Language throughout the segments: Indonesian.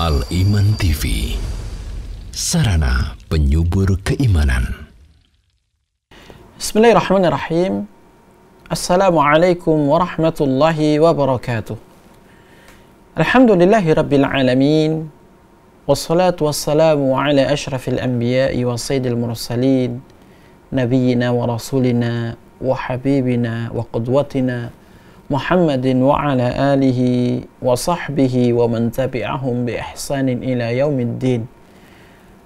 Al-Iman TV, sarana penyubur keimanan. Bismillahirrahmanirrahim. Assalamualaikum warahmatullahi wabarakatuh. Alhamdulillahi rabbil alamin. Wassalatu wassalamu ala ashrafil anbiya'i wa sayyidil mursalin, nabiyyina wa rasulina wa habibina wa qudwatina Muhammadin wa ala alihi wa sahbihi wa man tabi'ahum bi ihsanin ila yaumiddin.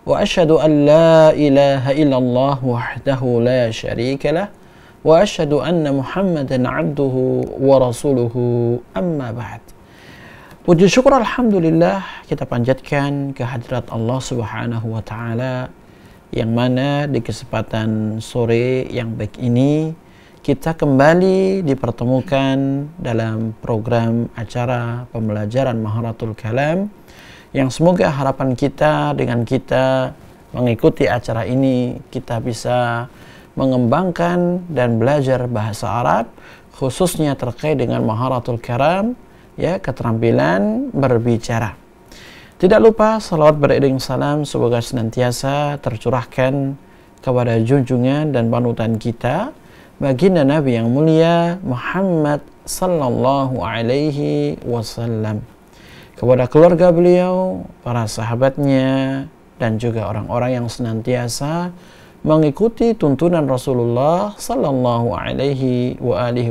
Wa asyhadu an la ilaha illallah wahdahu la syarika lah wa asyhadu anna Muhammadan abduhu wa rasuluhu, amma ba'd. Puji syukur alhamdulillah kita panjatkan kehadirat Allah Subhanahu wa taala, yang mana di kesempatan sore yang baik ini kita kembali dipertemukan dalam program acara pembelajaran Maharatul Kalam, yang semoga harapan kita dengan kita mengikuti acara ini kita bisa mengembangkan dan belajar bahasa Arab, khususnya terkait dengan Maharatul Kalam, ya, keterampilan berbicara. Tidak lupa salawat beriring salam semoga senantiasa tercurahkan kepada junjungan dan panutan kita, baginda Nabi yang mulia Muhammad sallallahu alaihi wasallam, kepada keluarga beliau, para sahabatnya, dan juga orang-orang yang senantiasa mengikuti tuntunan Rasulullah sallallahu alaihi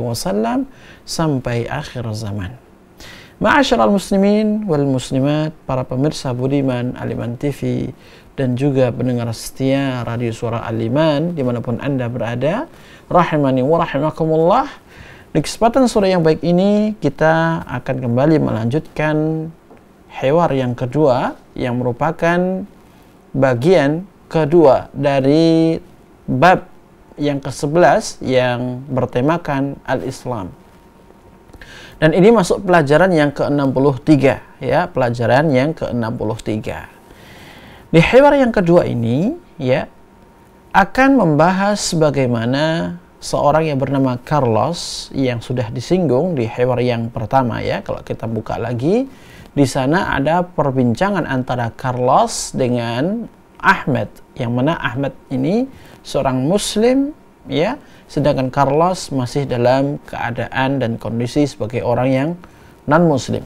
wasallam sampai akhir zaman. Ma'asyiral muslimin wal muslimat, para pemirsa budiman Al-Iman TV dan juga pendengar setia radio suara Al-Iman dimanapun Anda berada, rahimani wa rahimakumullah. Di kesempatan sore yang baik ini kita akan kembali melanjutkan hewar yang kedua, yang merupakan bagian kedua dari bab yang ke-11 yang bertemakan Al-Islam. Dan ini masuk pelajaran yang ke-63, ya, pelajaran yang ke-63. Di hewar yang kedua ini, ya, akan membahas bagaimana seorang yang bernama Carlos yang sudah disinggung di hewar yang pertama, ya. Kalau kita buka lagi, di sana ada perbincangan antara Carlos dengan Ahmad, yang mana Ahmad ini seorang muslim, ya, sedangkan Carlos masih dalam keadaan dan kondisi sebagai orang yang non muslim.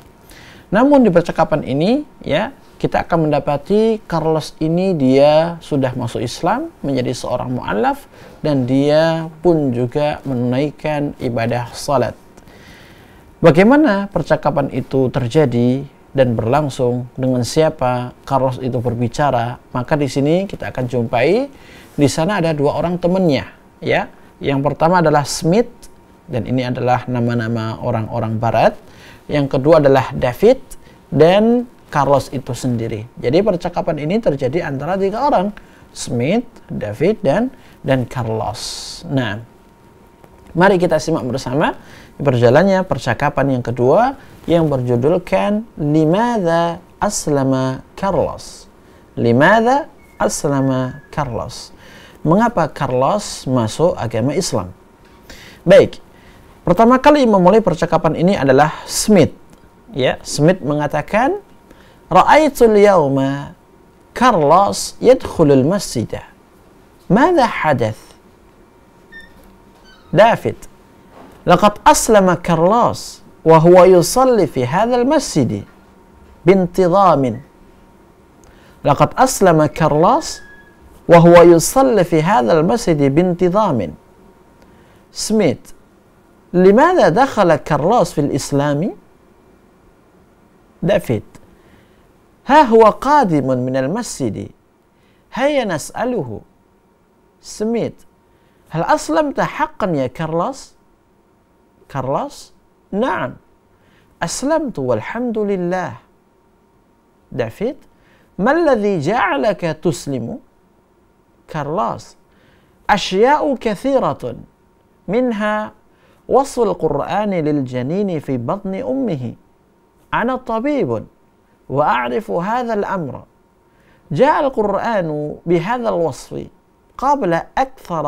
Namun di percakapan ini, ya, kita akan mendapati Carlos ini dia sudah masuk Islam, menjadi seorang mu'allaf, dan dia pun juga menunaikan ibadah salat. Bagaimana percakapan itu terjadi dan berlangsung, dengan siapa Carlos itu berbicara, maka di sini kita akan jumpai di sana ada dua orang temannya, ya. Yang pertama adalah Smith, dan ini adalah nama-nama orang-orang barat. Yang kedua adalah David dan Carlos itu sendiri. Jadi percakapan ini terjadi antara tiga orang, Smith, David, dan Carlos. Nah, mari kita simak bersama berjalannya percakapan yang kedua yang berjudulkan Limadha Aslama Carlos. Limadha Aslama Carlos. Mengapa Carlos masuk agama Islam? Baik, pertama kali memulai percakapan ini adalah Smith. Ya, Smith mengatakan, Ra'aitul yawma Carlos yadkhulul masjidah. Mada hadath? David, laqad aslama Carlos wa huwa yusalli fi hadzal masjid bintizamin. Laqad aslama Carlos wa huwa yusalli fi hadzal masjid bintizamin. Smith, limadha dakhala Carlos fil Islami? David, ها هو قادم من المسجد هيا نسأله. سميت, هل أسلمت حقا يا كارلوس؟ كارلوس, نعم أسلمت والحمد لله. دافيد, ما الذي جعلك تسلم؟ كارلوس, أشياء كثيرة منها وصف القرآن للجنين في بطن أمه. أنا طبيب وأعرف هذا الأمر. جاء القرآن بهذا الوصف قبل أكثر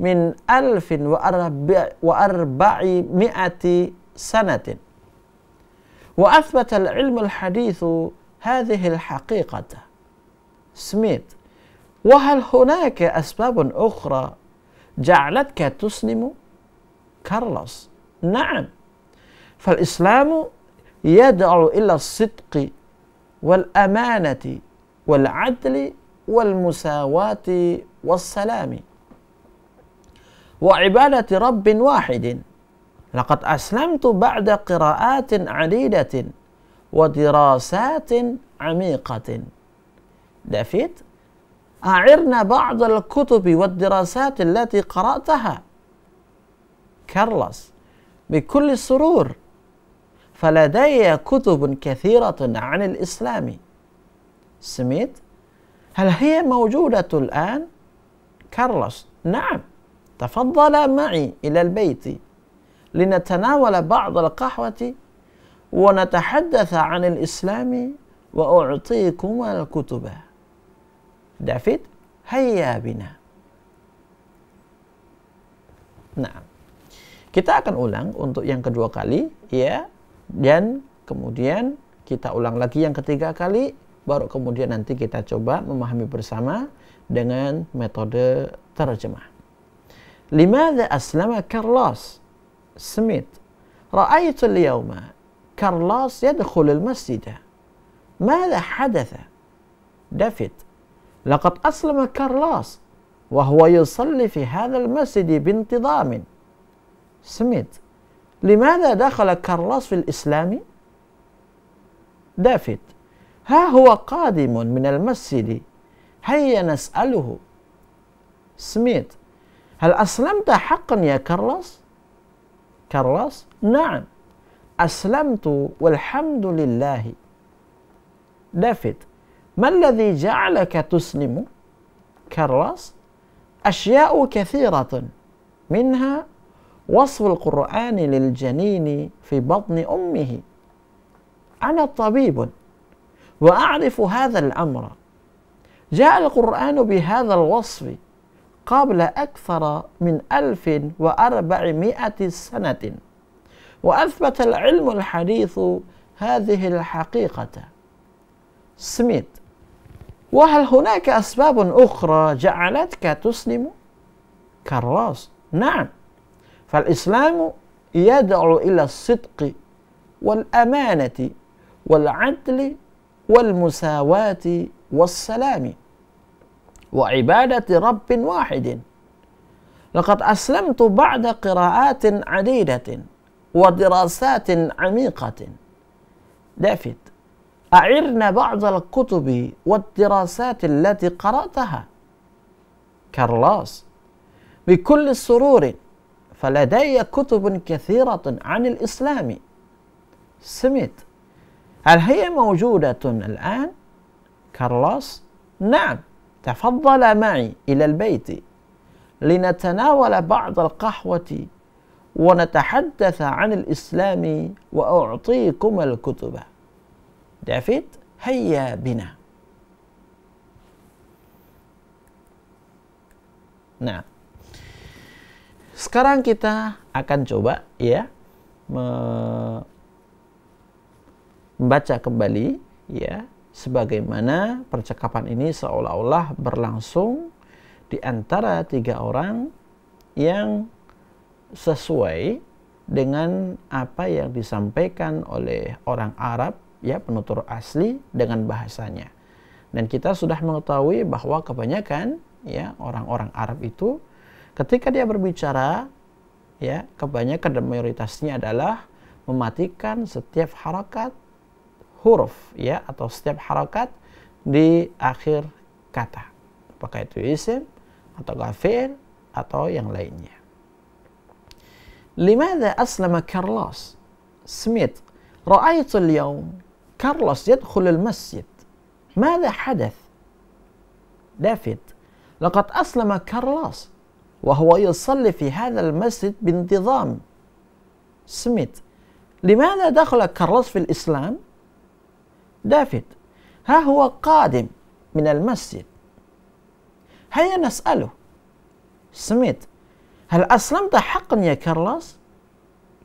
من 1400 سنة. وأثبت العلم الحديث هذه الحقيقة. سميت: وهل هناك أسباب أخرى جعلتك تسلم؟ كارلوس: نعم، فالإسلام يدعو إلى الصدق والأمانة والعدل والمساواة والسلام وعبادة رب واحد. لقد أسلمت بعد قراءات عديدة ودراسات عميقة. دافيد: أعرنا بعض الكتب والدراسات التي قرأتها. كارلوس: بكل سرور، فلدي كتب كثيرة عن الإسلام. سميت: هل هي موجودة الآن؟ كارلوس: نعم، تفضل معي إلى البيت لنتناول بعض القهوة ونتحدث عن الإسلام وأعطيكما الكتب. دافيد: هيا بنا. Nah, kita akan ulang untuk yang kedua kali, ya, dan kemudian kita ulang lagi yang ketiga kali, baru kemudian nanti kita coba memahami bersama dengan metode terjemah. Limadha aslama Carlos? Smith: Ra'aytu al-yawma Carlos yadkhul al-masjid. Madha hadatha? David: Laqad aslama Carlos wa huwa yusalli fi hadha al-masjid bintidam. Smith: لماذا دخل كارلوس في الإسلام؟ دافيد: ها هو قادم من المسجد، هيا نسأله. سميت: هل أسلمت حقا يا كارلوس؟ كارلوس: نعم، أسلمت والحمد لله. دافيد: ما الذي جعلك تسلم؟ كارلوس: أشياء كثيرة، منها وصف القرآن للجنين في بطن أمه. أنا طبيب وأعرف هذا الأمر. جاء القرآن بهذا الوصف قبل أكثر من 1400 سنة، وأثبت العلم الحديث هذه الحقيقة. سميت: وهل هناك أسباب أخرى جعلتك تسلم؟ كارلوس: نعم، فالإسلام يدعو إلى الصدق والأمانة والعدل والمساواة والسلام وعبادة رب واحد. لقد أسلمت بعد قراءات عديدة ودراسات عميقة. دافيد: أعرنا بعض الكتب والدراسات التي قرأتها. كارلوس: بكل سرور، فلدي كتب كثيرة عن الإسلام. سميت: هل هي موجودة الآن؟ كارلوس: نعم، تفضل معي إلى البيت لنتناول بعض القهوة ونتحدث عن الإسلام وأعطيكما الكتب. دافيد: هيا بنا. Nah, sekarang kita akan coba, ya, membaca kembali, ya, sebagaimana percakapan ini seolah-olah berlangsung di antara tiga orang yang sesuai dengan apa yang disampaikan oleh orang Arab, ya, penutur asli dengan bahasanya. Dan kita sudah mengetahui bahwa kebanyakan, ya, orang-orang Arab itu ketika dia berbicara, ya, kebanyakan dan mayoritasnya adalah mematikan setiap harakat huruf, ya, atau setiap harakat di akhir kata, apakah itu isim atau fi'il atau yang lainnya. Limadha aslama Carlos? Smith: Ra'aytu al-yawm Carlos yadkhul al-masjid. Madha hadath? David: Laqad aslama Carlos وهو يصلي في هذا المسجد بانتظام. سميت: لماذا دخل كارلوس في الإسلام؟ دافيد: ها هو قادم من المسجد، هيا نسأله. سميت: هل أسلمت حقا يا كارلوس؟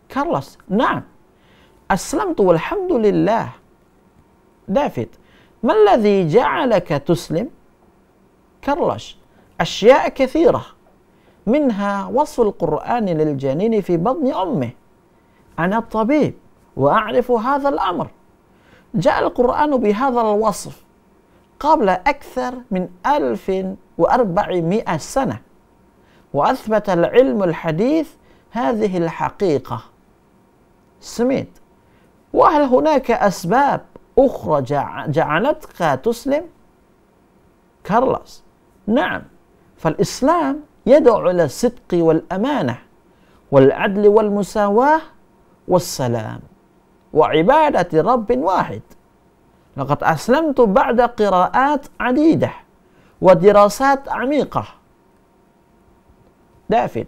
كارلوس: نعم، أسلمت والحمد لله. دافيد: ما الذي جعلك تسلم؟ كارلوس: أشياء كثيرة، منها وصف القرآن للجنين في بطن أمه. أنا طبيب وأعرف هذا الأمر. جاء القرآن بهذا الوصف قبل أكثر من 1400 سنة، وأثبت العلم الحديث هذه الحقيقة. سميت: وهل هناك أسباب أخرى جعلتك تسلم؟ كارلوس: نعم، فالإسلام يدعو إلى الصدق والأمانة والعدل والمساواة والسلام وعبادة رب واحد. لقد أسلمت بعد قراءات عديدة ودراسات عميقة. دافيد: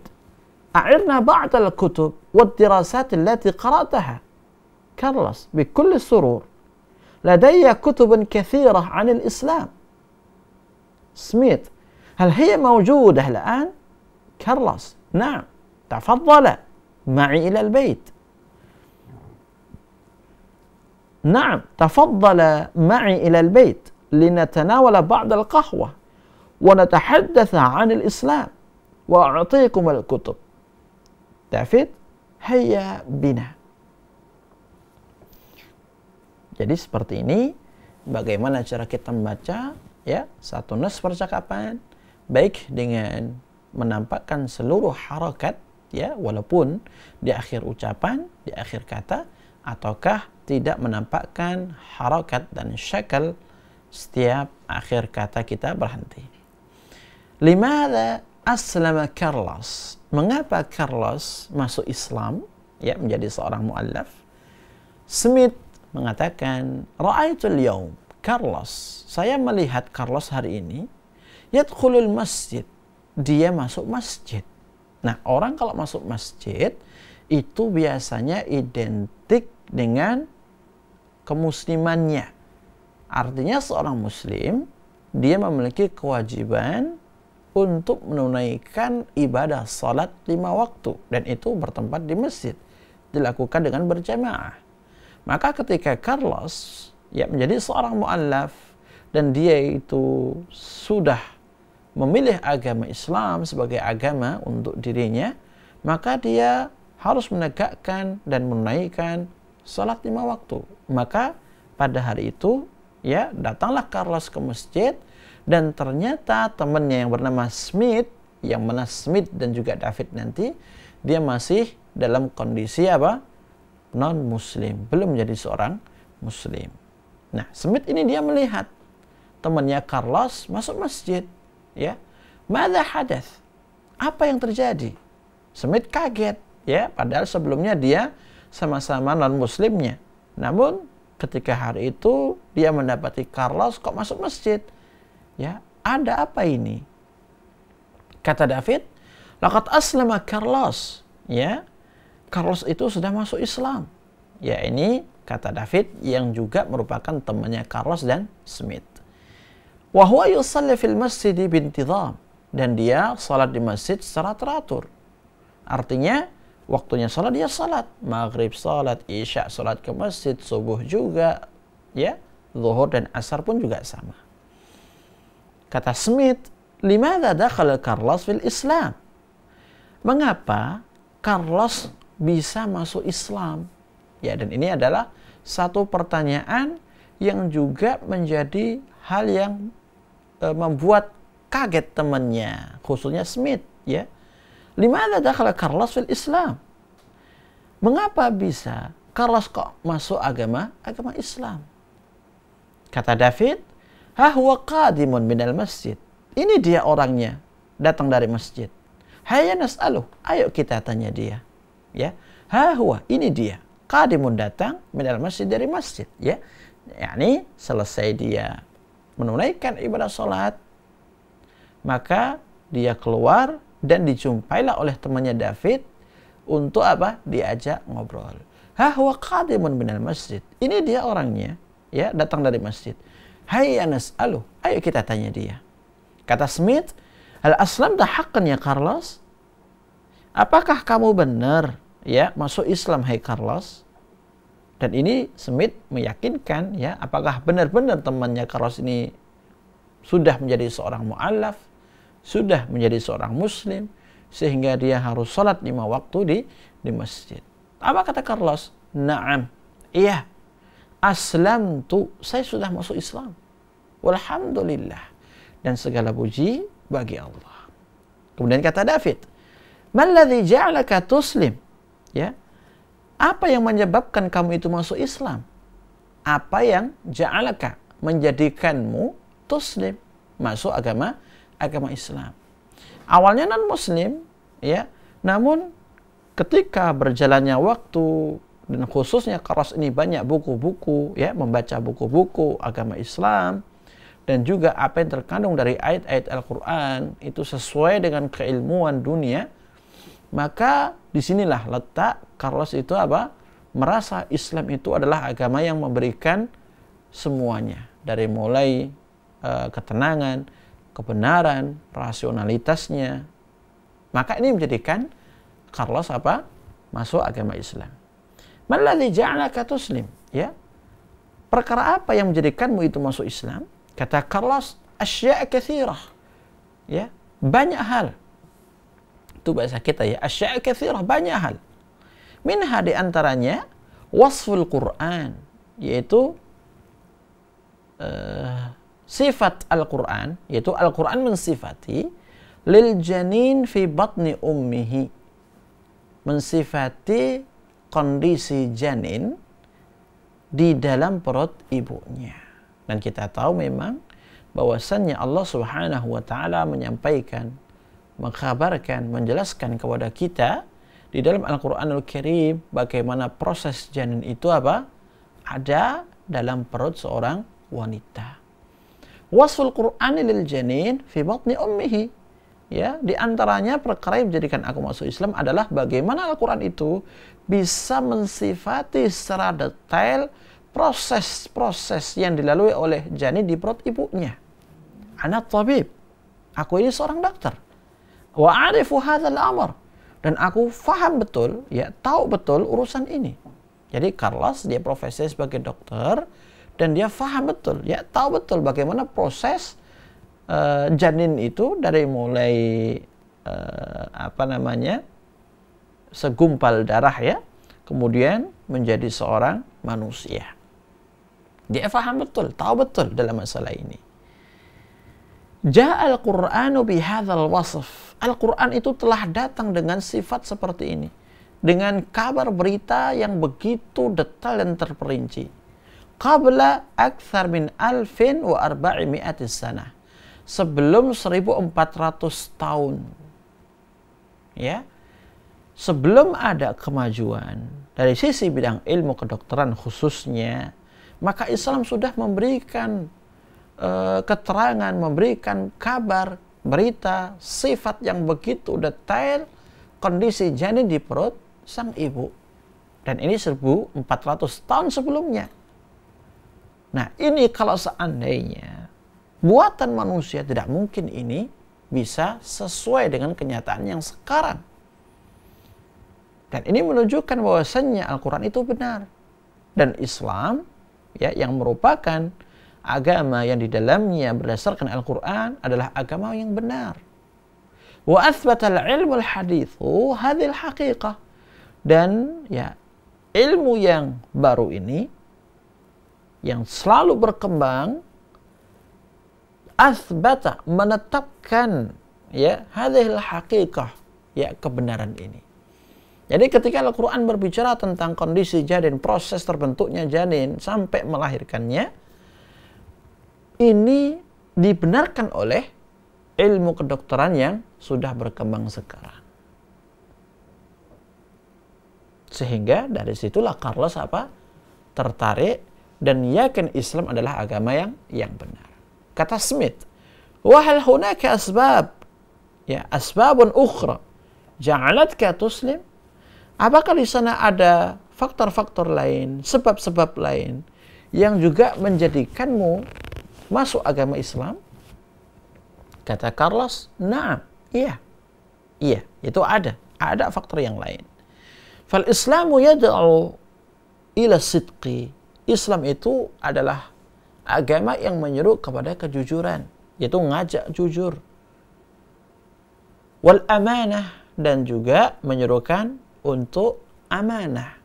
أعرنا بعض الكتب والدراسات التي قرأتها. كارلوس بكل سرور: لدي كتب كثيرة عن الإسلام. سميث: هل هي موجودة الآن؟ كارلوس: نعم، تفضل معي إلى البيت. نعم، تفضل معي إلى البيت لنتناول بعض القهوة ونتحدث عن الإسلام وأعطيكم الكتب. دافيد: هيا بنا. Jadi seperti ini bagaimana cara kita membaca ya satu nas percakapan, baik dengan menampakkan seluruh harakat ya walaupun di akhir ucapan, di akhir kata, ataukah tidak menampakkan harakat dan syakal setiap akhir kata kita berhenti. Limadha aslama Carlos? Mengapa Carlos masuk Islam ya menjadi seorang muallaf? Smith mengatakan, ra'aitul yaum Carlos, saya melihat Carlos hari ini yadkhulul masjid, dia masuk masjid. Nah, orang kalau masuk masjid itu biasanya identik dengan kemuslimannya. Artinya seorang muslim dia memiliki kewajiban untuk menunaikan ibadah salat 5 waktu, dan itu bertempat di masjid, dilakukan dengan berjamaah. Maka ketika Carlos ya menjadi seorang muallaf dan dia itu sudah memilih agama Islam sebagai agama untuk dirinya, maka dia harus menegakkan dan menunaikan salat 5 waktu. Maka pada hari itu ya datanglah Carlos ke masjid, dan ternyata temannya yang bernama Smith, yang mana Smith dan juga David nanti, dia masih dalam kondisi apa? Non-muslim, belum menjadi seorang muslim. Nah, Smith ini dia melihat temannya Carlos masuk masjid, ya. Madza hadath? Apa yang terjadi? Smith kaget, ya, padahal sebelumnya dia sama-sama non-muslimnya. Namun ketika hari itu dia mendapati Carlos kok masuk masjid. Ya, ada apa ini? Kata David, laqad aslama Carlos, ya. Carlos itu sudah masuk Islam. Ya, ini kata David yang juga merupakan temannya Carlos dan Smith. Wa huwa yusalli fil masjid bintidham, dan dia salat di masjid secara teratur. Artinya waktunya salat dia salat, maghrib salat, isya salat ke masjid, subuh juga, ya, zuhur dan asar pun juga sama. Kata Smith, limadha dakhala Carlos fil Islam? Mengapa Carlos bisa masuk Islam? Ya, dan ini adalah satu pertanyaan yang juga menjadi hal yang membuat kaget temannya, khususnya Smith, ya. Limadha dakhala Carlos fil Islam? Mengapa bisa Carlos kok masuk agama Islam? Kata David, ha huwa qadimun minal masjid. Ini dia orangnya, datang dari masjid. Hayya nas'aluh, ayo kita tanya dia. Ya, ha huwa, ini dia, qadimun datang minal masjid, dari masjid, ya. yakni selesai dia menunaikan ibadah salat, maka dia keluar dan dijumpailah oleh temannya David untuk apa? Diajak ngobrol. Ha huwa qadimun minal masjid. Ini dia orangnya, ya, datang dari masjid. Hayya nas'aluh, ayo kita tanya dia. Kata Smith, hal aslamta haqqan ya Carlos? Apakah kamu benar ya masuk Islam, hai Carlos? Dan ini Smith meyakinkan, ya, apakah benar-benar temannya Carlos ini sudah menjadi seorang mu'allaf, sudah menjadi seorang muslim, sehingga dia harus sholat 5 waktu di masjid. Apa kata Carlos? Na'am, iya, aslamtu, saya sudah masuk Islam. Walhamdulillah, dan segala puji bagi Allah. Kemudian kata David, malladzi ja'alaka tuslim, ya, apa yang menyebabkan kamu itu masuk Islam? Apa yang ja'alaka, menjadikanmu tuslim, masuk agama Islam? Awalnya non muslim, ya, namun ketika berjalannya waktu dan khususnya Carlos ini banyak buku-buku, ya, membaca buku-buku agama Islam, dan juga apa yang terkandung dari ayat-ayat Al-Quran itu sesuai dengan keilmuan dunia, maka disinilah letak Carlos itu apa? Merasa Islam itu adalah agama yang memberikan semuanya, dari mulai ketenangan, kebenaran, rasionalitasnya. Maka ini menjadikan Carlos apa? Masuk agama Islam. Malladzi ja'alaka tuslim, ya. Perkara apa yang menjadikanmu itu masuk Islam? Kata Carlos, asya' katsirah, ya, banyak hal. Itu bahasa kita, ya, asya' katsirah, banyak hal. Minha, di antaranya wasful Quran, yaitu sifat Al-Quran, yaitu Al-Quran mensifati lil janin fi batni ummihi, mensifati kondisi janin di dalam perut ibunya. Dan kita tahu memang bahwasannya Allah Subhanahu wa taala menyampaikan, mengkhabarkan, menjelaskan kepada kita di dalam Al-Qur'anul Karim bagaimana proses janin itu apa? Ada dalam perut seorang wanita. Wasful Qur'ani lil janin fi batni ummihi, ya, di antaranya perkara yang menjadikan aku masuk Islam adalah bagaimana Al-Qur'an itu bisa mensifati secara detail proses-proses yang dilalui oleh janin di perut ibunya. Ana tabib, aku ini seorang dokter. Wa arifu hadzal amr, dan aku faham betul, ya, tahu betul urusan ini. Jadi Carlos dia profesi sebagai dokter dan dia faham betul, ya, tahu betul bagaimana proses janin itu dari mulai segumpal darah, ya, kemudian menjadi seorang manusia. Dia faham betul, tahu betul dalam masalah ini. Ja'al Qur'anu bihadzal wasf. Al-Quran itu telah datang dengan sifat seperti ini, dengan kabar berita yang begitu detail dan terperinci. Qabla akthar min 1400 sanah, sebelum 1400 tahun, ya, sebelum ada kemajuan dari sisi bidang ilmu kedokteran khususnya, maka Islam sudah memberikan keterangan, memberikan kabar, berita, sifat yang begitu detail kondisi janin di perut sang ibu. Dan ini 1400 tahun sebelumnya. Nah, ini kalau seandainya buatan manusia, tidak mungkin ini bisa sesuai dengan kenyataan yang sekarang. Dan ini menunjukkan bahwasannya Al-Quran itu benar. Dan Islam, ya, yang merupakan agama yang di dalamnya berdasarkan Al-Quran adalah agama yang benar. Wa athbatal ilmu al-hadithu hadhil haqiqah. Dan, ya, ilmu yang baru ini yang selalu berkembang, athbata, menetapkan, ya, hadhil haqiqah, ya, kebenaran ini. Jadi ketika Al-Quran berbicara tentang kondisi janin, proses terbentuknya janin sampai melahirkannya, ini dibenarkan oleh ilmu kedokteran yang sudah berkembang sekarang. Sehingga dari situlah Carlos tertarik dan yakin Islam adalah agama yang benar. Kata Smith, wa hal hunaka asbab, ya, asbabun ukhra ja'alatka tuslim? Apakah di sana ada faktor-faktor lain, sebab-sebab lain yang juga menjadikanmu masuk agama Islam? Kata Carlos, na'am, iya, itu ada faktor yang lain. Fal Islamu yad'u ila sidqi. Islam itu adalah agama yang menyeru kepada kejujuran, yaitu ngajak jujur. Wal amanah, dan juga menyerukan untuk amanah,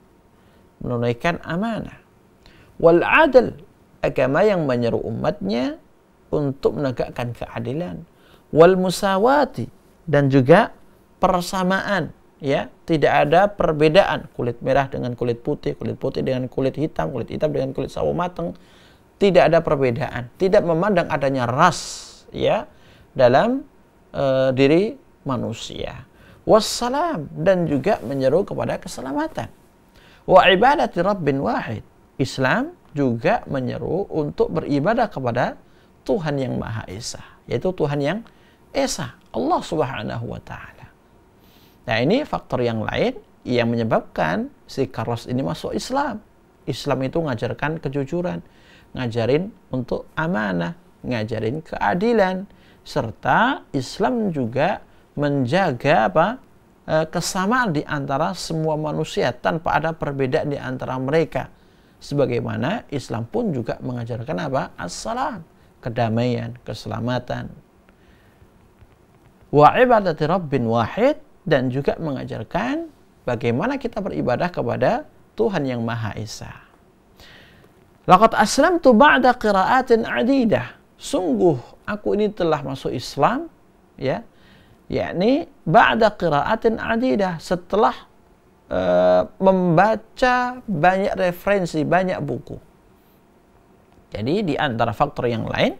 menunaikan amanah. Wal adl, agama yang menyeru umatnya untuk menegakkan keadilan. Wal musawati, dan juga persamaan, ya, tidak ada perbedaan kulit merah dengan kulit putih dengan kulit hitam dengan kulit sawo mateng, tidak ada perbedaan, tidak memandang adanya ras, ya, dalam diri manusia. Wassalam, dan juga menyeru kepada keselamatan. Wa ibadati rabbin wahid, Islam juga menyeru untuk beribadah kepada Tuhan yang Maha Esa, yaitu Tuhan yang Esa, Allah Subhanahu wa Ta'ala. Nah, ini faktor yang lain yang menyebabkan si Carlos ini masuk Islam. Islam itu ngajarkan kejujuran, ngajarin untuk amanah, ngajarin keadilan, serta Islam juga menjaga kesamaan di antara semua manusia tanpa ada perbedaan di antara mereka. Sebagaimana Islam pun juga mengajarkan as-salam, kedamaian, keselamatan. Wa ibadati rabbin wahid, dan juga mengajarkan bagaimana kita beribadah kepada Tuhan yang Maha Esa. Laqad aslamtu ba'da qira'atin adidah. Sungguh aku ini telah masuk Islam, ya, yakni ba'da qira'atin adidah, setelah membaca banyak referensi, banyak buku. Jadi di antara faktor yang lain,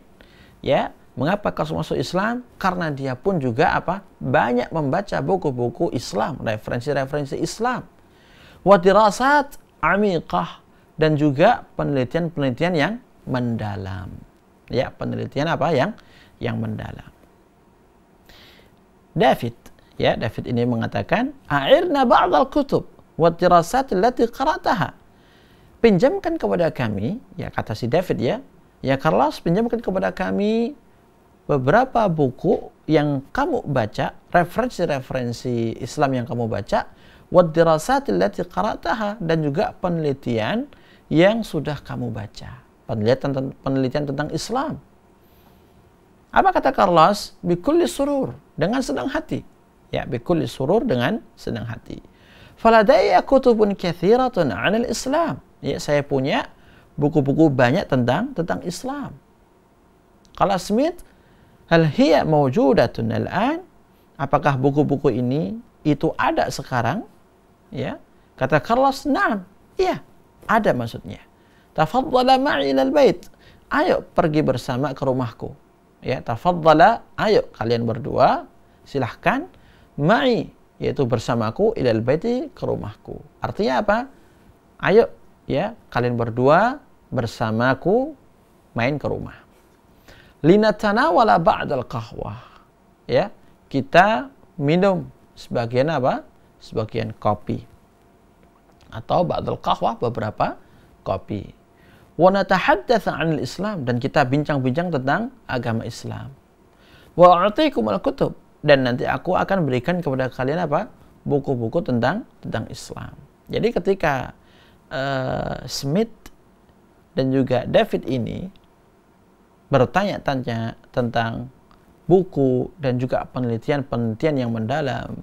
ya, mengapa Carlos masuk Islam? Karena dia pun juga banyak membaca buku-buku Islam, referensi-referensi Islam. Wa dirasat amiqah, dan juga penelitian-penelitian yang mendalam. Ya, penelitian yang mendalam. David ini mengatakan, a'irna ba'dal kutub wa dirasat allati qara'taha. Pinjamkan kepada kami, ya, kata si David, ya Carlos, pinjamkan kepada kami beberapa buku yang kamu baca, referensi-referensi Islam yang kamu baca, wad dirasatil lati qara'taha, dan juga penelitian yang sudah kamu baca, penelitian tentang Islam. Apa kata Carlos? Bikulli surur, dengan senang hati. Ya, bikulli surur, dengan senang hati. Faladaya kutubun kathiratun 'anil Islam. Ya, saya punya buku-buku banyak tentang Islam. Qala Smith, hal hiya mawjudatun al-an? Apakah buku-buku ini itu ada sekarang? Ya. Kata Carlos, "Na'am." Iya, ada maksudnya. Tafadhala ma'i ilal bait. Ayo pergi bersama ke rumahku. Ya, tafadhala, ayo kalian berdua silahkan, ma'i, yaitu bersamaku, ilal baiti, ke rumahku. Artinya apa? Ayo, ya, kalian berdua bersamaku main ke rumah. Linatanawala ba'dal qahwah. Ya, kita minum sebagian sebagian kopi. Atau ba'dal qahwah, beberapa kopi. Wa natahaddatsa 'anil Islam, dan kita bincang-bincang tentang agama Islam. Wa a'tikumul kutub, dan nanti aku akan berikan kepada kalian buku-buku tentang Islam. Jadi ketika Smith dan juga David ini bertanya-tanya tentang buku dan juga penelitian-penelitian yang mendalam,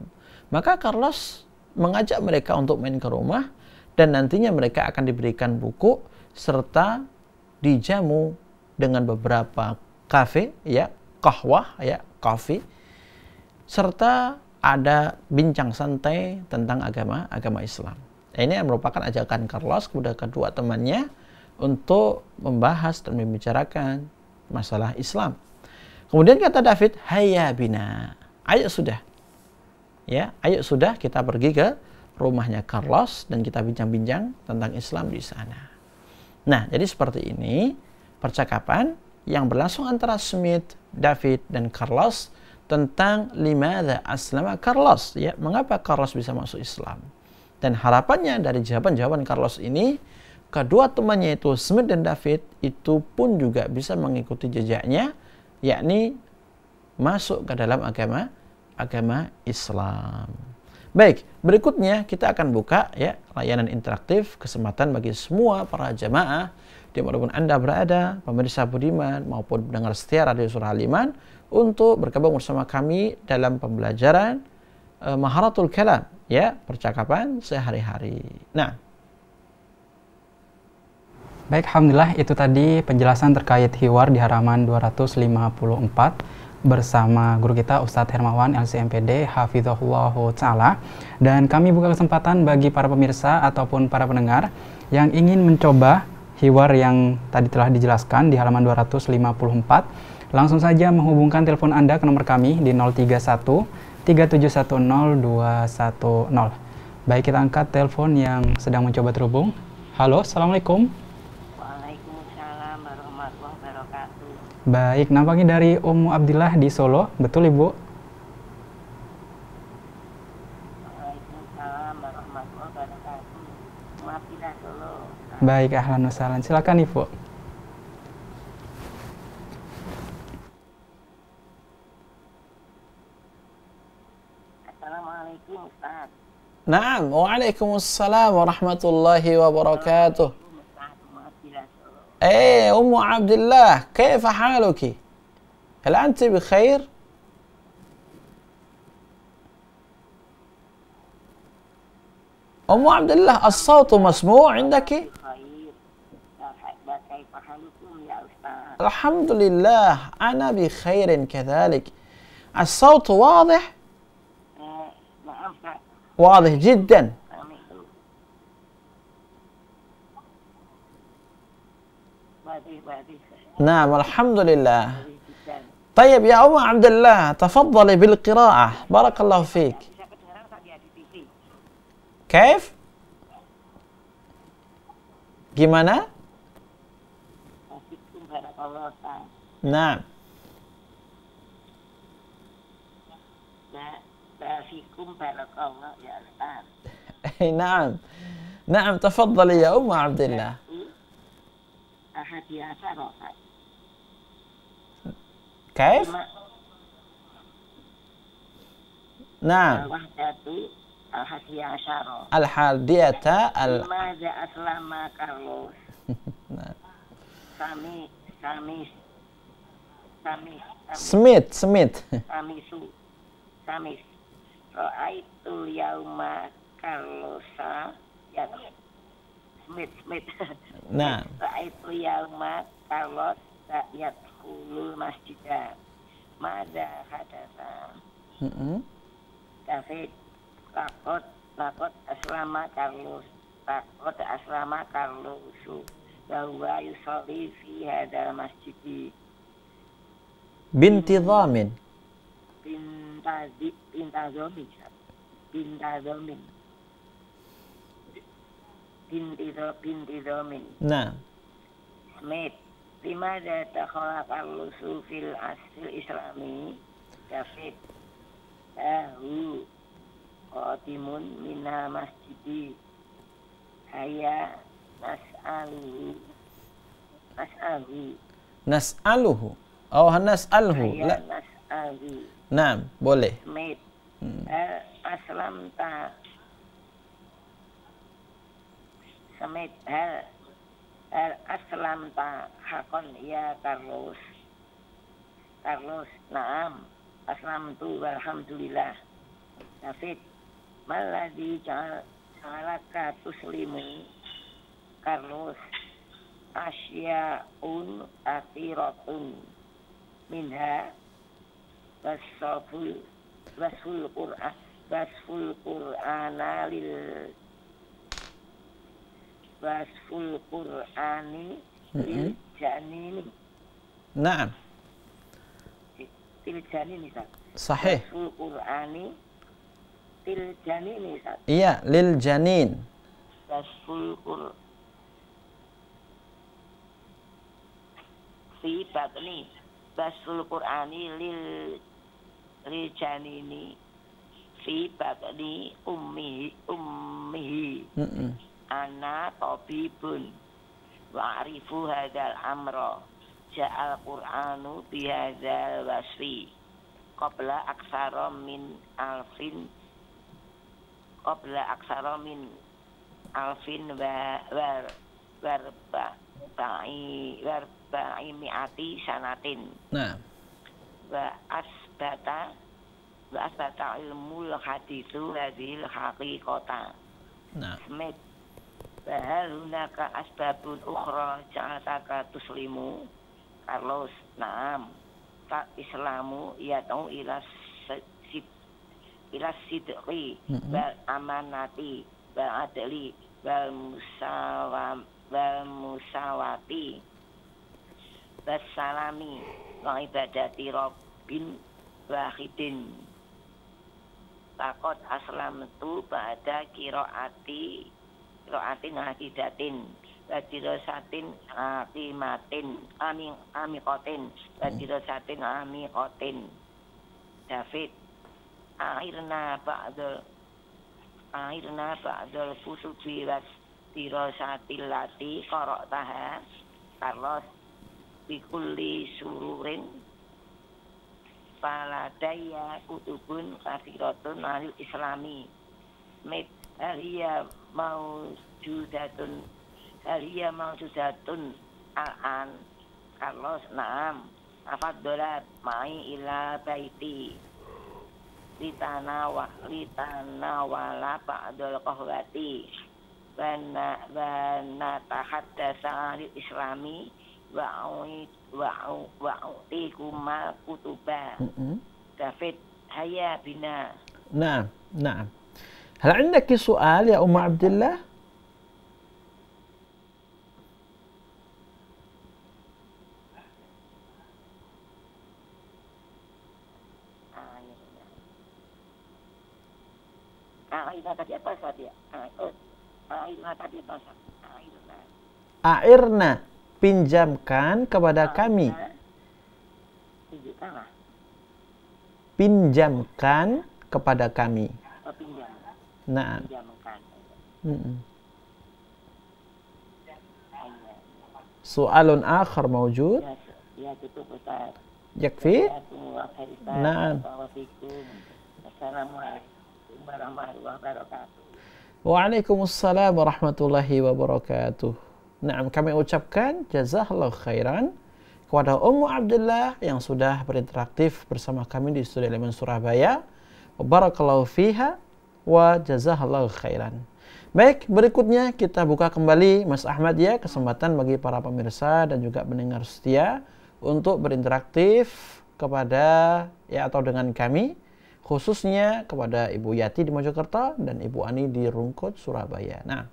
maka Carlos mengajak mereka untuk main ke rumah, dan nantinya mereka akan diberikan buku serta dijamu dengan beberapa kafe, ya, kahwah, ya, kopi, serta ada bincang santai tentang agama Islam. Ini merupakan ajakan Carlos kepada kedua temannya untuk membahas dan membicarakan masalah Islam. Kemudian kata David, hayya bina, ayo sudah, ya, ayo sudah kita pergi ke rumahnya Carlos dan kita bincang-bincang tentang Islam di sana. Nah, jadi seperti ini percakapan yang berlangsung antara Smith, David, dan Carlos tentang limadza aslama Carlos, ya, mengapa Carlos bisa masuk Islam. Dan harapannya dari jawaban-jawaban Carlos ini, kedua temannya itu Smith dan David itu pun juga bisa mengikuti jejaknya, yakni masuk ke dalam agama Islam. Baik, berikutnya kita akan buka ya layanan interaktif, kesempatan bagi semua para jamaah dimanapun Anda berada, pemirsa budiman maupun pendengar setia Radio Surah Al-Iman, untuk bergabung bersama kami dalam pembelajaran Maharatul Kalam, ya, percakapan sehari-hari. Nah, baik, alhamdulillah itu tadi penjelasan terkait hiwar di halaman 254 bersama guru kita Ustadz Hermawan LCMPD Hafizahullahu Ta'ala. Dan kami buka kesempatan bagi para pemirsa ataupun para pendengar yang ingin mencoba hiwar yang tadi telah dijelaskan di halaman 254. Langsung saja menghubungkan telepon Anda ke nomor kami di 031 3710 210. Baik, kita angkat telepon yang sedang mencoba terhubung. Halo, Assalamualaikum. Waalaikumsalam warahmatullahi wabarakatuh. Baik, nampaknya dari Ummu Abdillah di Solo, betul Ibu? Waalaikumsalam warahmatullahi wabarakatuh. Ummu Abdillah Solo. Baik, ahlan wa sahlan. Silakan Ibu. Assalamualaikum Ustaz. Naam, waalaikumsalam warahmatullahi wabarakatuh. Ustaz, Ummu Abdillah Solo. أم عبد الله، كيف حالك؟ هل أنت بخير؟ أم عبد الله، الصوت مسموع عندك؟ Khair. Kaifa halukum ya Ustaz? الحمد لله أنا بخير كذلك. الصوت واضح؟ Maaf Ustaz. واضح جدا. Kami itu. Badih. نعم الحمد لله. Badih. طيب يا أم عبد الله، تفضلي بالقراءة، بارك الله فيك. Bisa kedengaran Ustaz ya di TV. كيف؟ Gimana؟ Assalamualaikum barakallahu Ustaz. نعم. Bafikum barakallahu ya Ustaz. نعم نعم، تفضلي يا أم عبد الله. Ahadi Asyara Ustaz. كيف؟ نعم. Wahdatu Ahadi Asyara. الحادية Limadha aslama Carlos. نعم. Samis. Samis. Ra'aitul yauma Carlosa. Ya. Smith. نعم. Ra'aitul yauma Carlos yadkhulul masjidah. Mada hadatsa. David lakot aslama Carlosu bahwa yusolli fi hadal masjidi بانتظام. bintizomin نعم. Smith lima data kholak Carlosu fil asil islami David tahu qatimun mina masjidi haya نسأله أو نسأله. لا. nas'alu نعم، boleh. Smith aslam ta Smith hal aslam ta hakon ya Carlos naam aslam tu alhamdulillah. David maladhi ja'alaka tuslimu Carlos asyaun akhiratun minha wasful qur'ani lil janini. نعم Til janini Ustaz. صحيح. Wasful qur'ani til janini Ustaz. iya للجنين. Wasful fi batni Wasful qur'ani lil janini fi batni ummihi ana tabibun wa'rifu hadzal amra ja'al qur'anu bi hadzal wasfi qabla aksara min alfin qabla aksara min alfin warba'i mi'ati sanatin. Nah. Wa asbata ilmul hadithu hadhil haqiqata. Nah. Smith. Bahal hunaka asbabun ukhra ja'ataka tuslimu. Carlos. Naam. Tak islamu yatau ila sidqi wal amanati wal adli wal musawati wassalami wa ibadati rabbin wahidin. Takot aslamtu ba'da qiraatin hakidatin wa dirasatin amikotin wa dirasatin amikotin. David. Akhirna ba'dal kutubi was dirasatil lati qara'taha. Carlos. Bikulli sururin faladaya kutubun kathiratun alil islami. Mit halia maujudatun al-an. Carlos. Naam. Afaddolat ma'i ila baiti litanawala ba'dal qahwati wa natahaddatsa alil islami wa'utikuma kutuba. David. Haya bina. نعم نعم. هل عندك سؤال يا أم عبد الله؟ Airna tadi apa saja? Airna tadi apa saja? Airna, pinjamkan kepada kami. Tunjukkanlah. Pinjamkan kepada kami. Pinjam. Nah. Pinjamkan. Soalun akhar mawjud? Ya cukup Ustaz. Yakfi? Naam. Assalamualaikum warahmatullahi wabarakatuh. Waalaikumsalam warahmatullahi wabarakatuh. Nah, kami ucapkan jazakallahu khairan kepada Ummu Abdullah yang sudah berinteraktif bersama kami di Studio Elemen Surabaya. Barakallahu fiha wa jazakallahu khairan. Baik, berikutnya kita buka kembali Mas Ahmad ya, kesempatan bagi para pemirsa dan juga pendengar setia untuk berinteraktif kepada ya atau dengan kami, khususnya kepada Ibu Yati di Mojokerto dan Ibu Ani di Rungkut, Surabaya. Nah,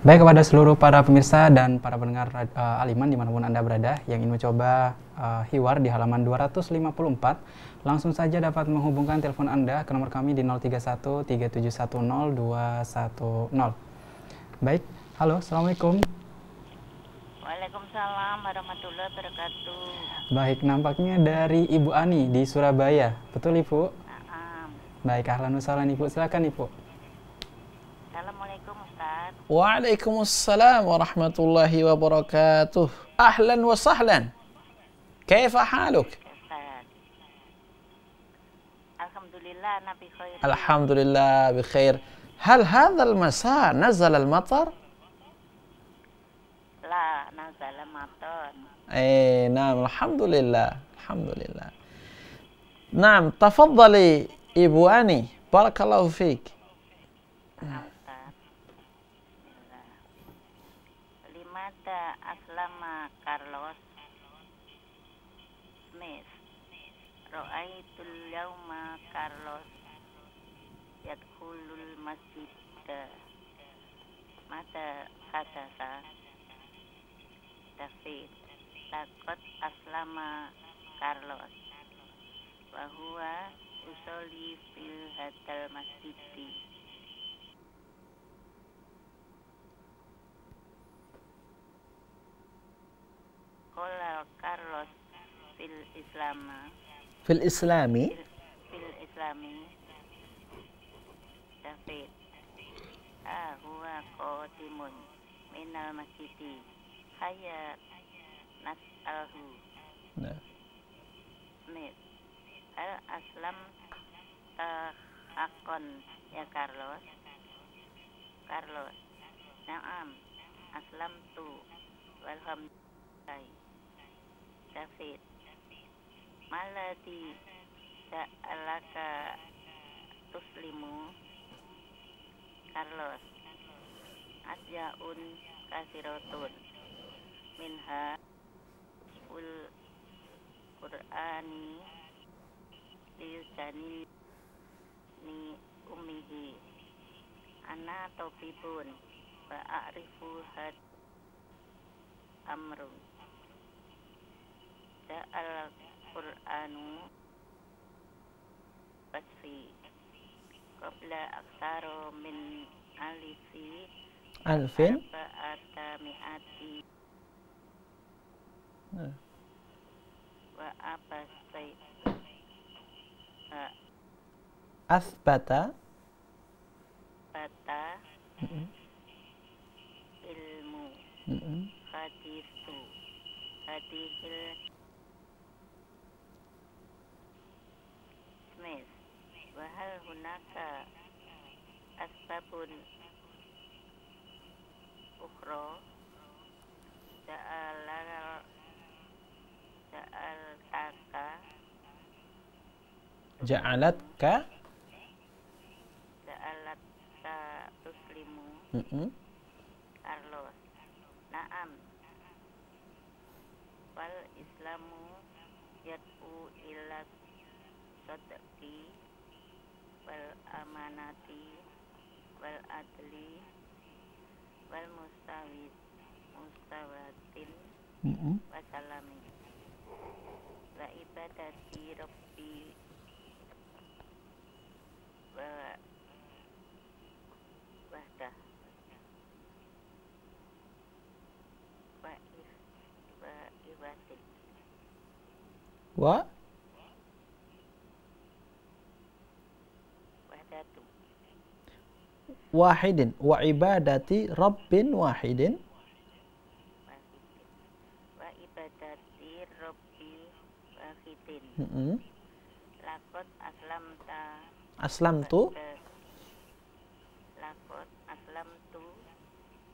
baik, kepada seluruh para pemirsa dan para pendengar Aliman dimanapun Anda berada yang ingin mencoba hiwar di halaman 254, langsung saja dapat menghubungkan telepon Anda ke nomor kami di 031 3710 210. Baik, halo, Assalamualaikum. Waalaikumsalam warahmatullahi wabarakatuh. Baik, nampaknya dari Ibu Ani di Surabaya, betul Ibu? Baik, ahlan wa sahlan Ibu, silakan Ibu. Assalamualaikum Ustaz. Waalaikumsalam warahmatullahi wabarakatuh. Ahlan wa sahlan. Kaifa haluk? Ustaz. Alhamdulillah nabi khair. Alhamdulillah bikhair. Hal hadha al-masa nazala al-matar? La nazala matar. Naam, alhamdulillah. Alhamdulillah. Naam, tafaddali Ibu Ani. Barakallahu fiik. Limada aslama Carlos Smith. Ra'aitul yauma Carlos yadkhulul masjid. Mata hadasa David. Takut aslama Carlos wa huwa usolli fil hadal masjidi. Qala Carlos fil islami David huwa qadimun minal masjidi hayya nas'alhu. Smith al aslam Akon ya Carlos. Naam. Aslamtu. Walhamdulillah. David. Malati sa'alaka tuslimu. Carlos. Asyaun kasirotun. Minha ul Qur'ani liusani ni ummihi ana topibun wa a'rifu had amrun ja'al Qur'anu wasfi qabla aksaro min alfin arba'ata mi'ati wa abasai asbata bata ilmu hadithu hadihil Smith wa hal hunaka asbabun ukhra ja'alatka tuslimu. Carlos. Naam. Wal Islamu yad'u ila sadaqi wal amanati wal adli wal mustawatin wa salami wa ibadati rabbi wa wahdah wa iwasid wa wahdatu wahidin wa ibadati rabbin wahidin wa ibadati rabbi wahidin lakot aslamtu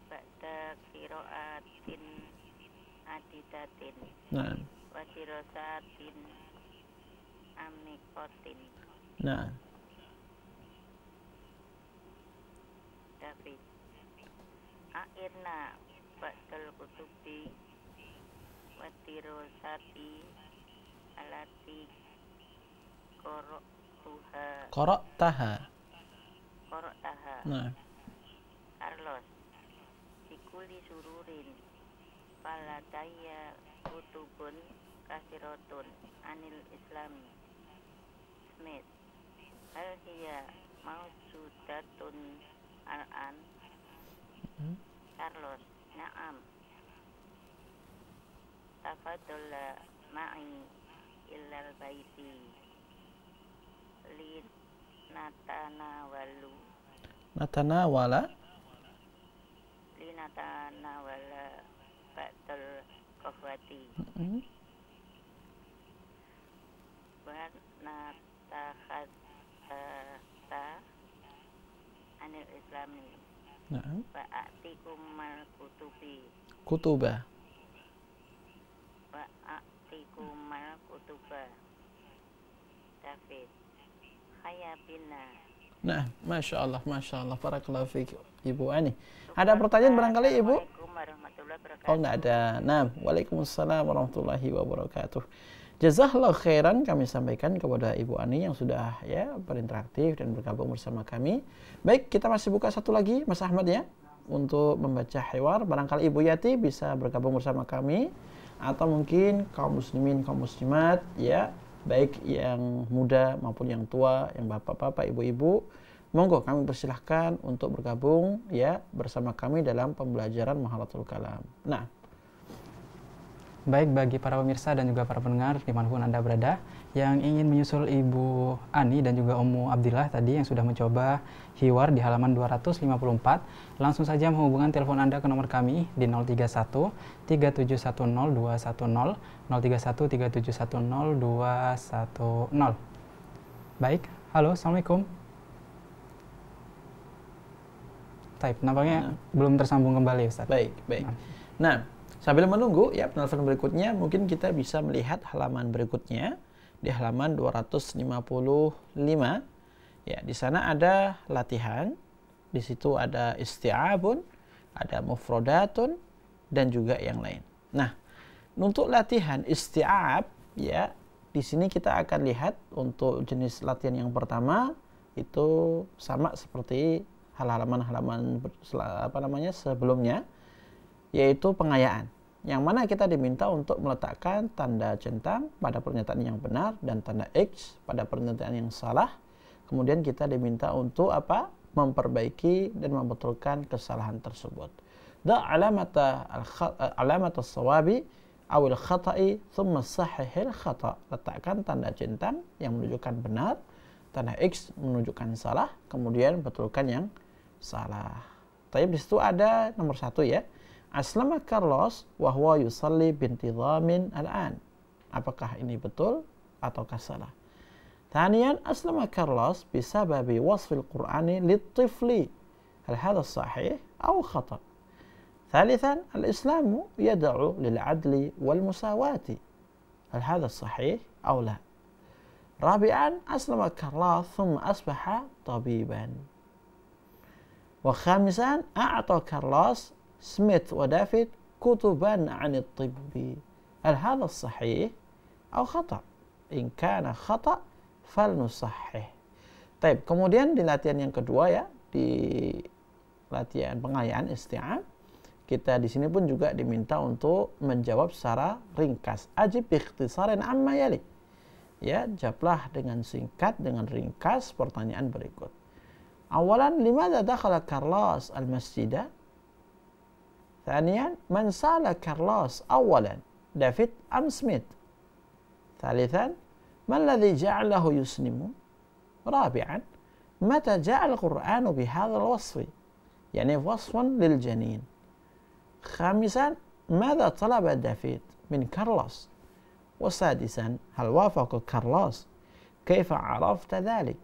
ba'da qiraatin adidatin wa dirasatin amikotin. David. Akhirna ba'dal kutubi wa dirasati alati qara'taha. Carlos. Sikuli sururin paladaya kutubun kasirotun anil islami. Smith. Hal hiya maujudatun al-an. Carlos. Naam. Tafadhalla ma'i illal baiti li natanawala ba'dal qahwati wa natakhadata anil islami wa a'tikum mal kutuba David. Hayabina. Nah, Masya Allah, barakallahu fiik Ibu Ani. Ada pertanyaan barangkali Ibu? Oh, enggak ada. Nah, waalaikumsalam warahmatullahi wabarakatuh. Jazakallahu khairan kami sampaikan kepada Ibu Ani yang sudah ya berinteraktif dan bergabung bersama kami. Baik, kita masih buka satu lagi Mas Ahmad ya untuk membaca hiwar. Barangkali Ibu Yati bisa bergabung bersama kami atau mungkin kaum muslimin, kaum muslimat ya, baik yang muda maupun yang tua, yang bapak-bapak, ibu-ibu, monggo kami persilahkan untuk bergabung ya bersama kami dalam pembelajaran Maharatul Kalam. Nah, baik bagi para pemirsa dan juga para pendengar dimanapun Anda berada yang ingin menyusul Ibu Ani dan juga Ummu Abdillah tadi yang sudah mencoba hiwar di halaman 254, langsung saja menghubungkan telepon Anda ke nomor kami di 031 3710 210 031 3710 210. Baik, halo, assalamualaikum. Taib, nampaknya belum tersambung kembali Ustaz. Baik. Nah, sambil menunggu ya penelpon berikutnya, mungkin kita bisa melihat halaman berikutnya di halaman 255. Ya, di sana ada latihan. Di situ ada isti'abun, ada mufradatun, dan juga yang lain. Nah, untuk latihan isti'ab ya, di sini kita akan lihat untuk jenis latihan yang pertama itu sama seperti halaman-halaman sebelumnya, yaitu pengayaan. Yang mana kita diminta untuk meletakkan tanda centang pada pernyataan yang benar dan tanda X pada pernyataan yang salah. Kemudian kita diminta untuk apa? Memperbaiki dan membetulkan kesalahan tersebut. Da alamata as-sawabi awil khata'i thumma sahihil khata'. Letakkan tanda centang yang menunjukkan benar, tanda X menunjukkan salah, kemudian betulkan yang salah. Tapi di situ ada nomor 1 ya. Aslama Carlos wa huwa yusalli bintizamin al-an. Apakah ini betul ataukah salah? Thaniyan, aslama Carlos bisababi wasfil Qur'ani lit-tifli. Hal hadha sahih atau khata'? ثالثا الإسلام يدعو للعدل والمساواة هل هذا صحيح أو لا؟ رابعا أسلم كارلوس ثم أصبح طبيبا. وخامسا أعطى كارلوس سميث ودافيد كتبا عن الطب هل هذا الصحيح أو خطأ؟ إن كان خطأ فلنصحح. Baik, kemudian di latihan yang kedua ya, di latihan pengayaan isti'ab, kita di sini pun juga diminta untuk menjawab secara ringkas. Ajib biikhtisarin amma yali. Ya, jawablah dengan singkat, dengan ringkas pertanyaan berikut. Awalan, limadha dakhala Carlos al-masjidah? Thaniyan, man sala Carlos awalan? David am Smith? Thalithan, man ladhi ja'alahu yusnimu? Rabi'an, mata ja'al Qur'anu bihadha al-wasfi? Yani wasfun lil janin. خامسا ماذا طلب دافيد من كارلوس؟ وسادسا هل وافق كارلوس؟ كيف عرفت ذلك؟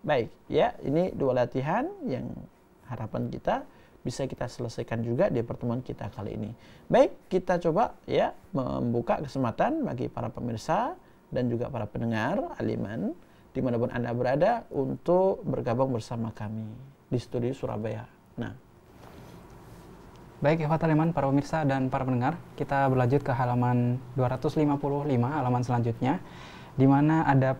Baik, ya, ini dua latihan yang harapan kita bisa kita selesaikan juga di pertemuan kita kali ini. Baik, kita coba ya membuka kesempatan bagi para pemirsa dan juga para pendengar Aliman dimanapun Anda berada untuk bergabung bersama kami di studio Surabaya. Nah, baik, ikhwatal iman, para pemirsa dan para pendengar, kita berlanjut ke halaman 255, halaman selanjutnya, di mana ada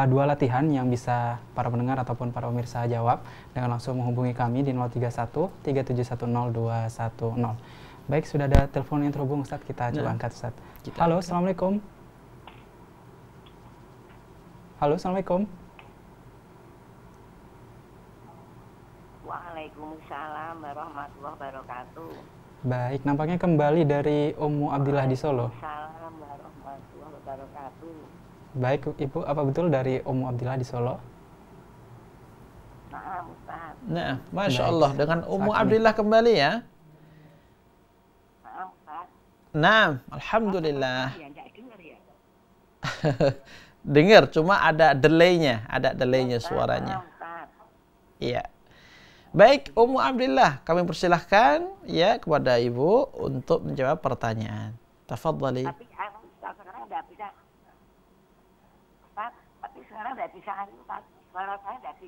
dua latihan yang bisa para pendengar ataupun para pemirsa jawab dengan langsung menghubungi kami di 031 3710 210. Baik, sudah ada telepon yang terhubung, Ustadz. Kita coba angkat, Ustadz. Halo, Assalamualaikum. Halo, Assalamualaikum. Waalaikumsalam warahmatullahi wabarakatuh. Baik, nampaknya kembali dari Ummu Abdillah di Solo. Waalaikumsalam warahmatullahi wabarakatuh. Baik, Ibu, apa betul dari Ummu Abdillah di Solo? Nah, Ustaz. Nah, Masya Allah, dengan Ummu Abdillah kembali ya. Nah, Ustaz. Nah, Alhamdulillah. Ya, enggak dengar ya. Dengar, cuma ada delay-nya suaranya. Iya. Baik, Ummu Abdillah, kami persilahkan ya kepada Ibu untuk menjawab pertanyaan. Tafadhali. Tapi sekarang enggak bisa. Ustaz, tapi sekarang enggak bisa, Ustaz. Suara saya enggak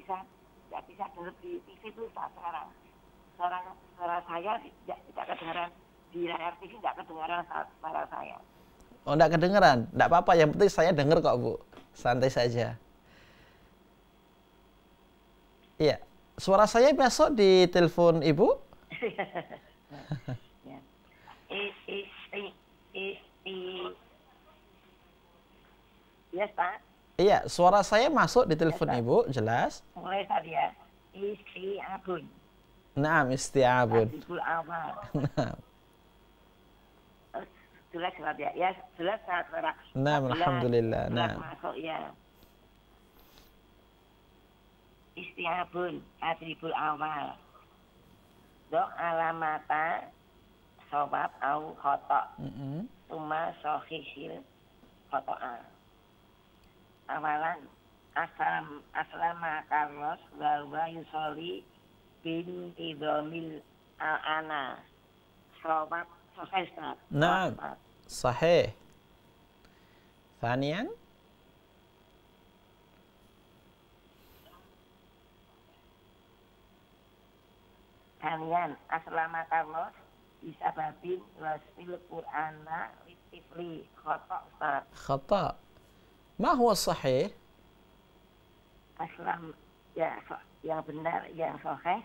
bisa dengar di TV itu, Ustaz, sekarang. Suara saya tidak kedengaran di layar TV, enggak kedengaran suara saya. Oh, enggak kedengaran? Enggak apa-apa, yang penting saya dengar kok, Bu. Santai saja. Iya. Suara saya masuk di telepon Ibu? Ya. Yes, Pak. Iya, suara saya masuk di telepon Ibu, jelas? Mulai tadi ya. Isti'abun. Naam, isti'abun. Adibul awal. Naam. Jelas ya. Ya, jelas suara. Naam, alhamdulillah. Naam. Masuk ya. Isti'abun, adribul awal. Dok alamata sawab au khata. Tuma sahihil khata'a. Awalan aslama Carlos wa yusolli binti dhamil al-ana. Shawab sahih Ustaz. Naam. Sahih. Thaniyan. Thaniyan aslamakallah bisa babin wasfil Qur'ana litifli khata Ustaz. خطأ. ما هو الصحيح؟ Aslam ya yang benar yang sahih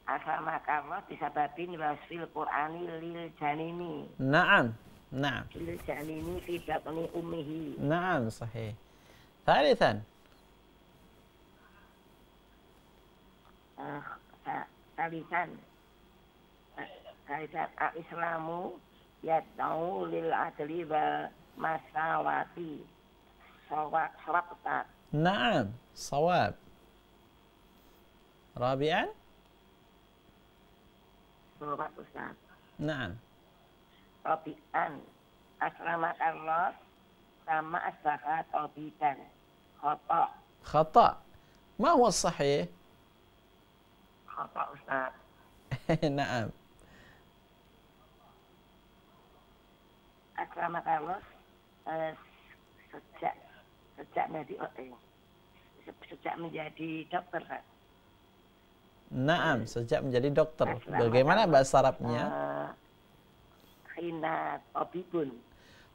aslamakallah bisa babin wasfil Qur'ani lil janini. نعم. نعم. lil janini fi batni ummihi. نعم صحيح. ثالثا. Talisan al-Islamu yad'u lil adli wal masawati. Sawab Ustaz. نعم صواب. رابعا. Sawab Ustaz. نعم. Tabi'an aslamakallah sama asbaha tabidan khata. خطأ. ما هو الصحيح؟ Khata Ustaz. نعم. Aslamakallah sejak menjadi dokter Pak. Naam, sejak menjadi dokter. Bagaimana bahasa Arabnya? Khina tabibun.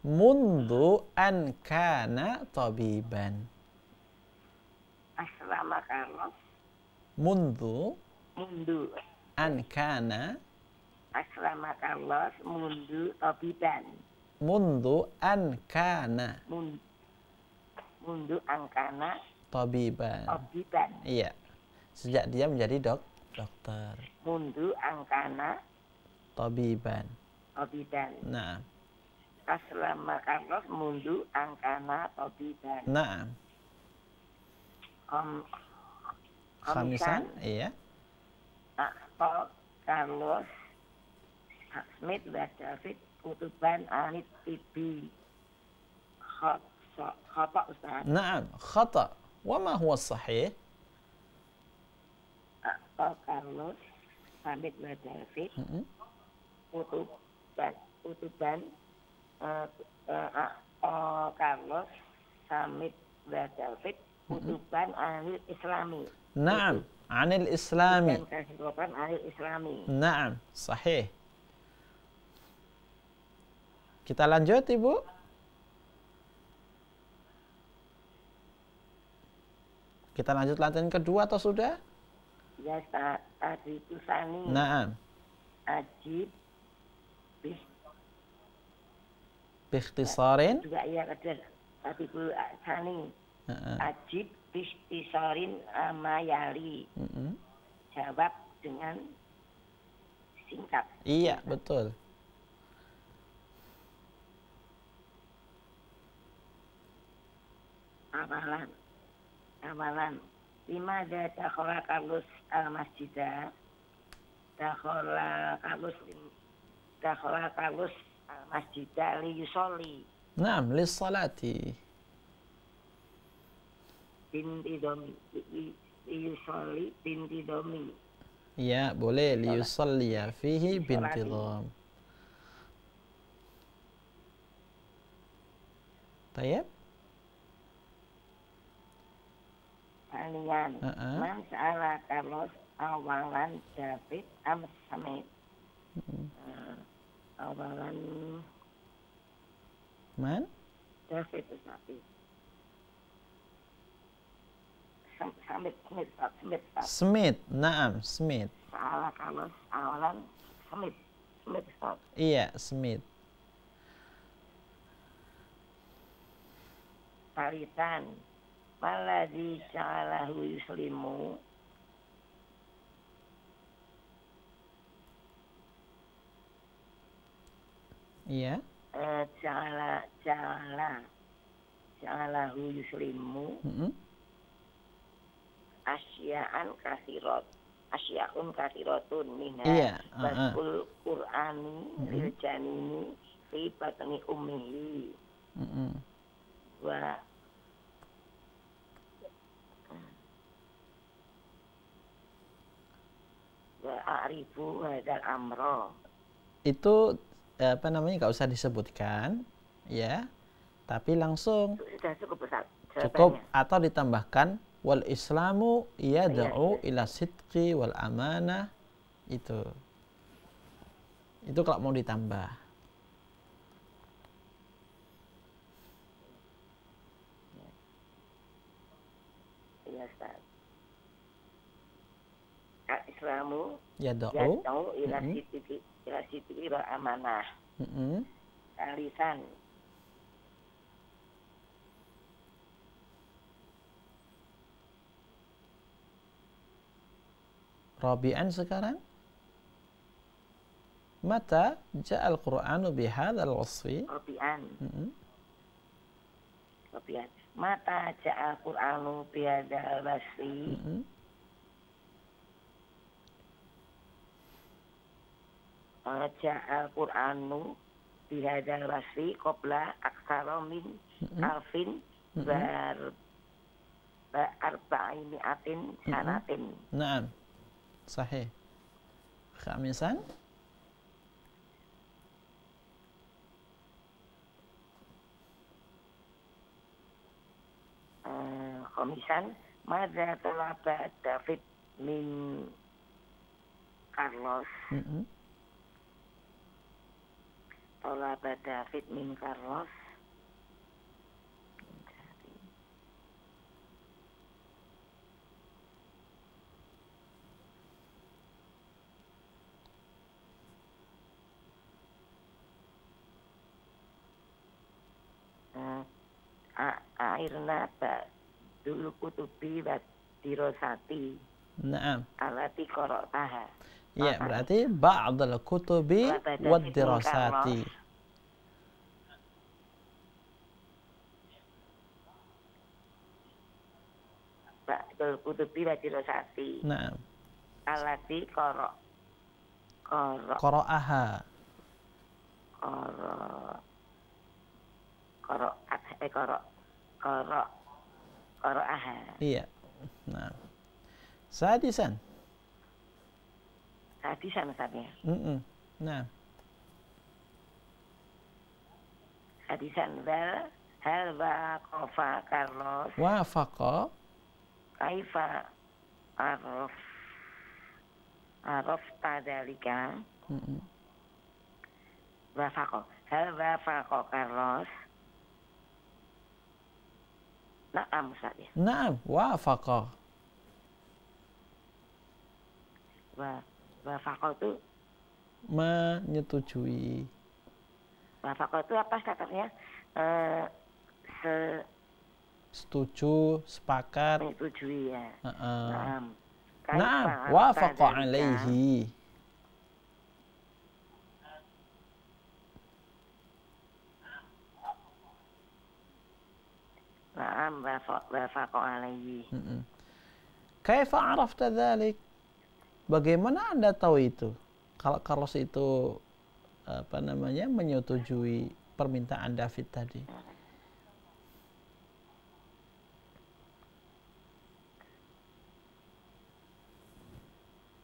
Mundu an kana tabiban. Aslamakallah Mundu mundu. an kana. Aslamakallah mundu tabiban. Mundu an kana Mundu angkana tabiban. tabiban. Iya. Sejak dia menjadi dokter. Mundu angkana Tabiban. tabiban. Naam. Aslamakallah mundu angkana tabiban. Naam. Khamisan, iya. Akto Carlos Smith dan David kutuban anit tibi khata Ustaz. Naam, khata. Wa ma huwa sahih? Akto Carlos Smith dan David kutuban Akto Carlos Smith dan David kutuban anil Islami. Naam, anil Islami. Kutuban anil Islami. Naam, sahih. Kita lanjut, Ibu. Kita lanjut latihan kedua atau sudah? Ya, tadi itu Sani. Naam. Ajib. Bikhtisarin. Juga iya ada tadi itu Sani. Ajib bikhtisarin amayali. Jawab dengan singkat. Iya, betul. Amalan. Lima dakhala Carlos al-masjidah. Dakhala Carlos al-masjidah li yusolli. Naam, lis-salati. Binti domi. Li yusolli binti domi. Iya, boleh. Li yusalliya fihi binti dham. Tayyib? Kalian man sa'ala Carlos awalan David Smith. Awalan Man? David Smith. Smith. Naam, Smith. Sa'ala Carlos awalan Smith. Iya, Smith. Taritan maladhi ja'alahu yuslimu. Iya. Ja'alahu yuslimu. Asya'un kathiratun minha. Iya. Basul Qur'ani lil janini fi batni ummihi. A'rifu hadal amro. Itu nggak usah disebutkan, ya. Tapi langsung Sudah cukup besar. cukup, jawabannya. atau ditambahkan wal islamu yad'u Iya. ila sidqi wal amanah. Itu kalau mau ditambah. Iya, Ustaz. Islamu Yad'u. yad'u ila Mm-mm. sidqi wal amanah. Mm-mm. Alisan. Rabi'an sekarang. Mata ja'al Qur'anu bihadzal wasfi. Robian. Mm-mm. Robian. Mata ja'a Qur'anu bihadal basri. Mm-mm. Ja'a Qur'anu bihadal basri qabla aksara min alfin arba'imi'atin sanatin. Naam. Sahih. Khamisan. Komisan Madza talaba David min Carlos. Mm-mm. Talaba David min Carlos. Airna dulu kutubi wa dirosati Naam. alati qara'taha. Ya, berarti ba'dal kutubi wad dirasati. Ba'dul kutubi wa dirosati Naam. alati Qara'aha. qara'aha. Iya. Nah. Sadisan. Hadisan Ustaznya. Mm-mm. Nah. Hadisan hal waqafa Carlos Wafaqa. kaifa araf tadalika Mm-mm. wafaqo hal wafaqo Carlos. Naam Ustaz ya. Naam, wafaqa. Wafaqo itu Menyetujui. wafaqo itu apa katanya? Setuju, sepakat. Menyetujui ya. Naam, Kaifa wafaqa tadalika. alaihi. Naam wafaqo alaihi. Mm-mm. Kaifa arafta dzalik? Bagaimana Anda tahu itu? Kalau Carlos itu menyetujui permintaan David tadi.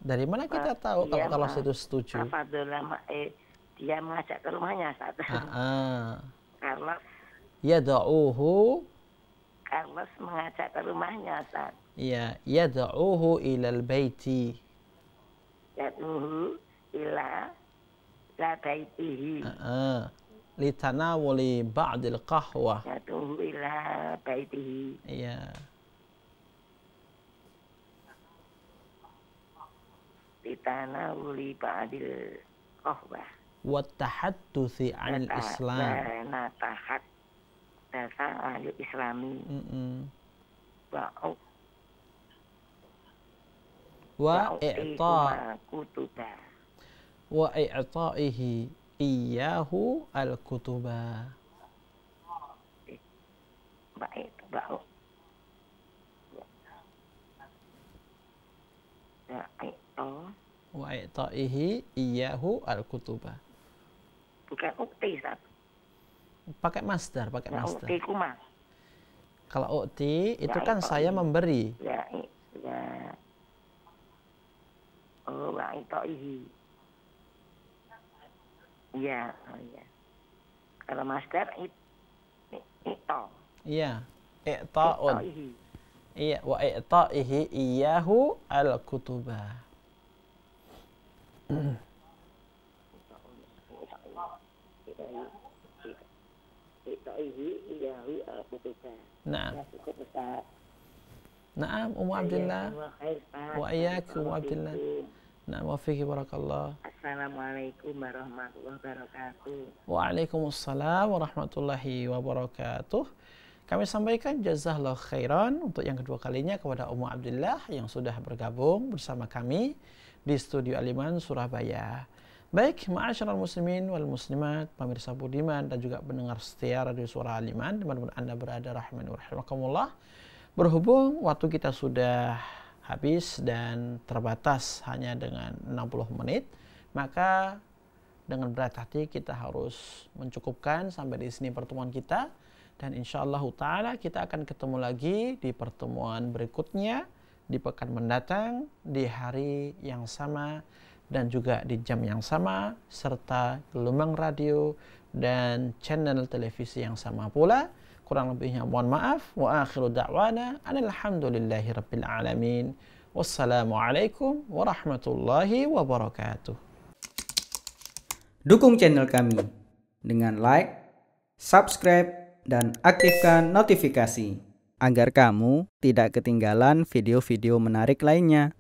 Dari mana kita tahu kalau Carlos itu setuju? Dia mengajak ke rumahnya saat itu. Carlos mengajak ke rumahnya saat. Ya, yad'uhu ilal baiti. Yad'uhu ila baitihi. Litanawuli ba'dil qahwah. Yad'uhu ila baitihi. Iya. Litanawuli ba'dil qahwah. Wa tahadduthi 'anil Islam. Natahat dasar ahli Islami. Wa i'ta'ihi iyyahu al-kutuba. Wa i'ta'ihi iyyahu al-kutuba. Bukan ukti, Ustaz. Pakai masdar, pakai masdar. Ukti kuma. Kalau ukti itu kan saya memberi. Ya. Oh, wa itoihi. Iya, oh iya. Kalau masdar ito. Iya, i'ta'un. Itoihi. Iya, wa i'ta'ihi iyyahu al-kutuba. Itoihi iyahu al-kutuba. Nah, Ya, cukup Ustaz. na'am Ummu Abdillah. Jazakumullah khair, Ustaz. Wa iyyakum Ummu Abdillah. Na'am wa fiiki barakallah. Assalamualaikum warahmatullahi wabarakatuh. Waalaikumsalam warahmatullahi wabarakatuh. Kami sampaikan jazakallahu khairan untuk yang kedua kalinya kepada Ummu Abdillah yang sudah bergabung bersama kami di Studio Al-Iman Surabaya. Baik, ma'asyiral muslimin wal muslimat, pemirsa budiman dan juga pendengar setia Radio Suara Al-Iman dimanapun Anda berada, rahimani wa rahimakumullah. Berhubung waktu kita sudah habis dan terbatas hanya dengan 60 menit, maka dengan berat hati kita harus mencukupkan sampai di sini pertemuan kita, dan insyaallah ta'ala kita akan ketemu lagi di pertemuan berikutnya di pekan mendatang, di hari yang sama dan juga di jam yang sama, serta gelombang radio dan channel televisi yang sama pula. Kurang lebihnya mohon maaf. Wa akhiru da'wana alhamdulillahi rabbil alamin. Wassalamualaikum warahmatullahi wabarakatuh. Dukung channel kami dengan like, subscribe, dan aktifkan notifikasi agar kamu tidak ketinggalan video-video menarik lainnya.